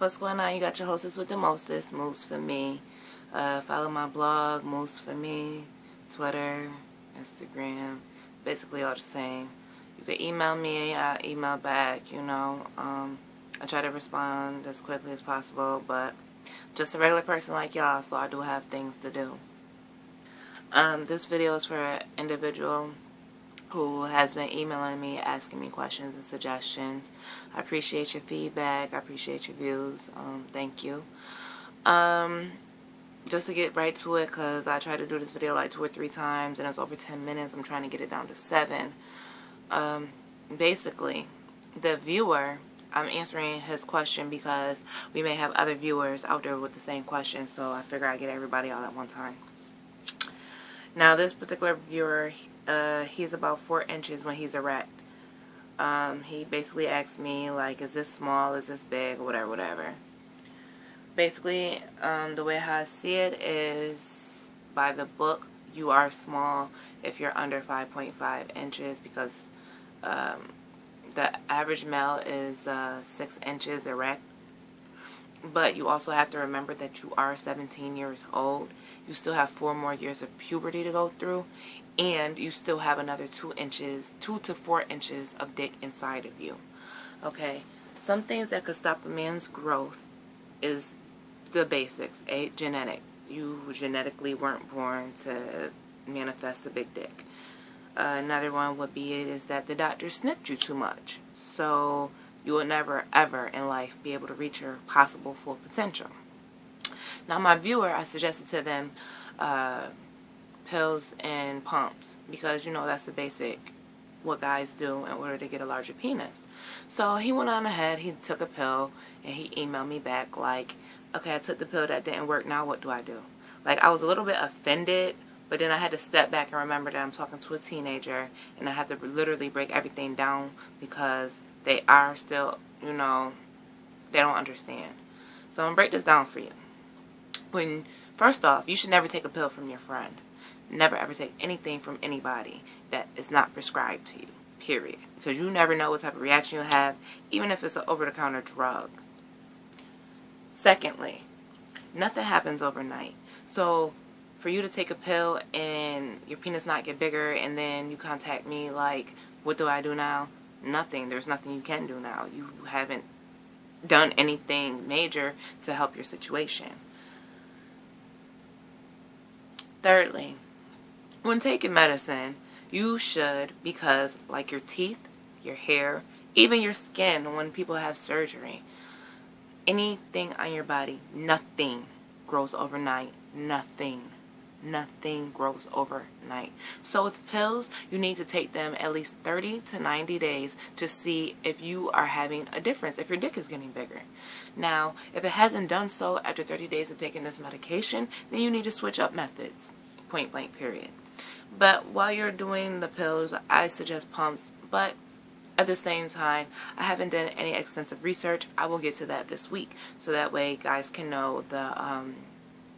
What's going on? You got your hostess with the mostest, Moose for me. Follow my blog, Moose for me, Twitter, Instagram, basically all the same. You can email me, I email back, I try to respond as quickly as possible, but just a regular person like y'all, so I do have things to do. This video is for an individual who has been emailing me, asking me questions and suggestions. I appreciate your feedback. I appreciate your views. Thank you. Just to get right to it, because I tried to do this video like 2 or 3 times, and it's over 10 minutes. I'm trying to get it down to 7. Basically, the viewer, I'm answering his question because we may have other viewers out there with the same question, so I figure I'd get everybody all at one time. Now, this particular viewer, he's about 4 inches when he's erect. He basically asked me, like, is this small, is this big, or whatever. Basically, the way how I see it is, by the book, you are small if you're under 5.5 inches because the average male is 6 inches erect. But you also have to remember that you are 17 years old. You still have 4 more years of puberty to go through. And you still have another 2 to 4 inches of dick inside of you. Okay? Some things that could stop a man's growth is the basics. Genetic. You genetically weren't born to manifest a big dick. Another one would be is that the doctor snipped you too much. So you will never, ever in life be able to reach your possible full potential. Now, my viewer, I suggested to them pills and pumps because, that's the basic what guys do in order to get a larger penis. So he went on ahead, he took a pill, and he emailed me back like, okay, I took the pill, that didn't work, now what do I do? Like, I was a little bit offended, but then I had to step back and remember that I'm talking to a teenager, and I had to literally break everything down because they are still, they don't understand. So I'm going to break this down for you. First off, you should never take a pill from your friend. Never ever take anything from anybody that is not prescribed to you, period. Because you never know what type of reaction you'll have, even if it's an over-the-counter drug. Secondly, nothing happens overnight. So for you to take a pill and your penis not get bigger and then you contact me like, what do I do now? Nothing. There's nothing you can do now. You haven't done anything major to help your situation. Thirdly, when taking medicine, you should, because like your teeth, your hair, even your skin, when people have surgery, anything on your body, nothing grows overnight. Nothing grows overnight. So with pills, you need to take them at least 30 to 90 days to see if you are having a difference, if your dick is getting bigger. Now, if it hasn't done so after 30 days of taking this medication, then you need to switch up methods. Point blank, period. But while you're doing the pills, I suggest pumps, but at the same time, I haven't done any extensive research. I will get to that this week, so that way guys can know the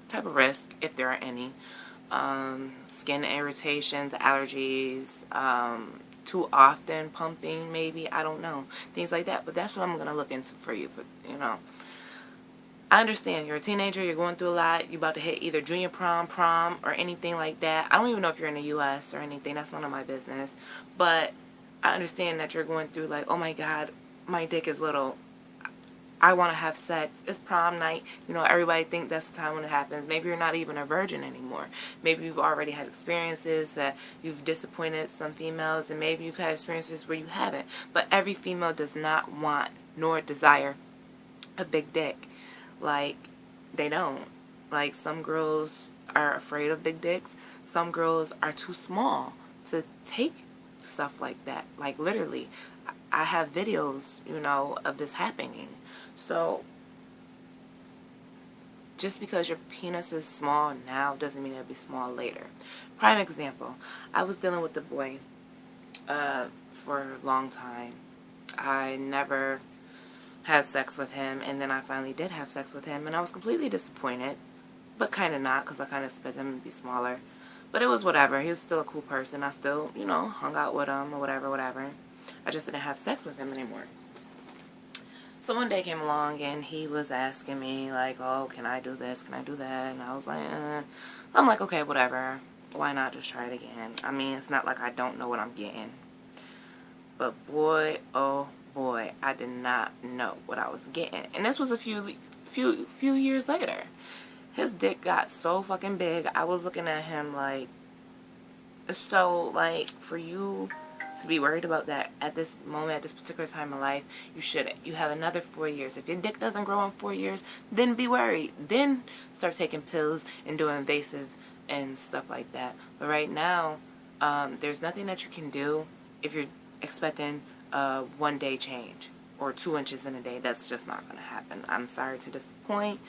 type of risk, if there are any, skin irritations, allergies, too often pumping maybe, I don't know, things like that. But that's what I'm going to look into for you. But I understand you're a teenager, you're going through a lot, you're about to hit either junior prom, or anything like that. I don't even know if you're in the U.S. or anything, that's none of my business. But I understand that you're going through like, oh my God, my dick is little, I want to have sex, it's prom night, everybody thinks that's the time when it happens. Maybe you're not even a virgin anymore. Maybe you've already had experiences that you've disappointed some females, and maybe you've had experiences where you haven't. But every female does not want nor desire a big dick. Like, they don't. Like, some girls are afraid of big dicks. Some girls are too small to take stuff like that. Like, literally, I have videos, of this happening. So, just because your penis is small now doesn't mean it'll be small later. Prime example, I was dealing with a boy for a long time. I never had sex with him, and then I finally did have sex with him, and I was completely disappointed, but kind of not, because I kind of expected him to be smaller. But it was whatever. He was still a cool person. I still, hung out with him or whatever. I just didn't have sex with him anymore. So one day came along and he was asking me like, oh, can I do this? Can I do that? And I was like, I'm like, okay, whatever. Why not just try it again? I mean, it's not like I don't know what I'm getting. But boy, oh boy, I did not know what I was getting. And this was a few years later. His dick got so fucking big. I was looking at him like, so like, for you to be worried about that at this moment, at this particular time of life, you shouldn't. You have another 4 years. If your dick doesn't grow in 4 years, then be worried. Then start taking pills and doing invasive and stuff like that. But right now, there's nothing that you can do if you're expecting a 1 day change or 2 inches in a day. That's just not going to happen. I'm sorry to disappoint,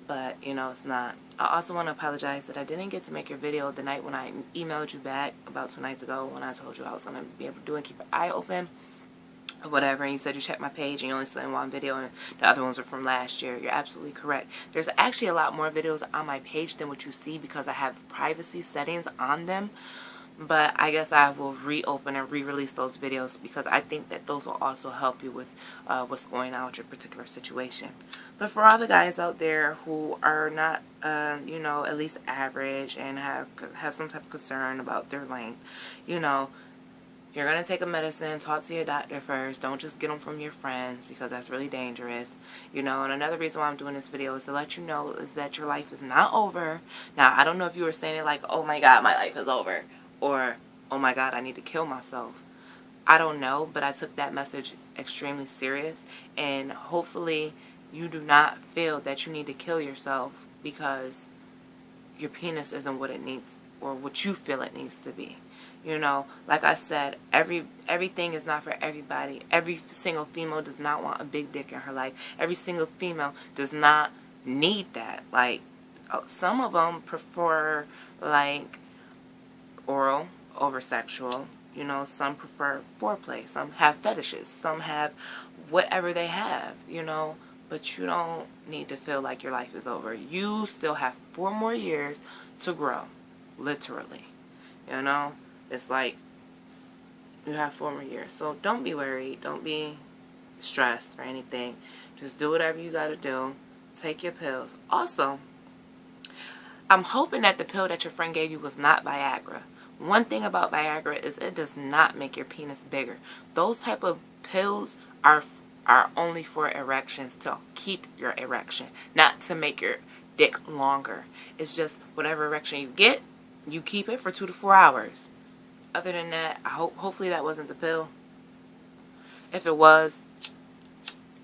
but you know, it's not. I also want to apologize that I didn't get to make your video the night when I emailed you back about 2 nights ago when I told you I was going to be able to do and keep an eye open or whatever, and you said you checked my page and you only saw one video and the other ones are from last year. You're absolutely correct. There's actually a lot more videos on my page than what you see because I have privacy settings on them. But I guess I will reopen and re-release those videos because I think that those will also help you with what's going on with your particular situation. But for all the guys out there who are not, you know, at least average and have some type of concern about their length, you know, you're going to take a medicine, talk to your doctor first. Don't just get them from your friends because that's really dangerous. You know, and another reason why I'm doing this video is to let you know is that your life is not over. Now, I don't know if you were saying it like, oh my God, my life is over. Or, oh my God, I need to kill myself. I don't know, but I took that message extremely serious. And hopefully you do not feel that you need to kill yourself because your penis isn't what it needs or what you feel it needs to be. You know, like I said, everything is not for everybody. Every single female does not want a big dick in her life. Every single female does not need that. Like, some of them prefer, like, oral over sexual. You know, some prefer foreplay. Some have fetishes. Some have whatever they have, you know. But you don't need to feel like your life is over. You still have 4 more years to grow. Literally. You know? It's like you have 4 more years. So don't be worried. Don't be stressed or anything. Just do whatever you got to do. Take your pills. Also, I'm hoping that the pill that your friend gave you was not Viagra. One thing about Viagra is it does not make your penis bigger. Those type of pills are only for erections, to keep your erection, not to make your dick longer. It's just whatever erection you get, you keep it for 2 to 4 hours. Other than that, hopefully that wasn't the pill. If it was,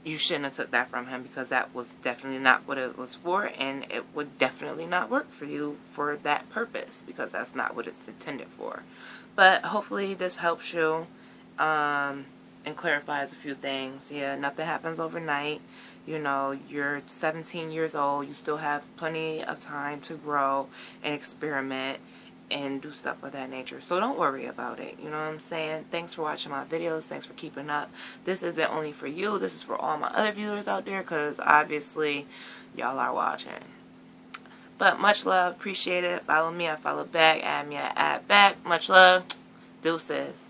you shouldn't have took that from him because that was definitely not what it was for, and it would definitely not work for you for that purpose because that's not what it's intended for. But hopefully this helps you and clarifies a few things. Yeah, nothing happens overnight. You know, you're 17 years old. You still have plenty of time to grow and experiment and do stuff of that nature. So don't worry about it. You know what I'm saying? Thanks for watching my videos. Thanks for keeping up. This isn't only for you. This is for all my other viewers out there because obviously y'all are watching. But much love. Appreciate it. Follow me. I follow back. Add me. I add back. Much love. Deuces.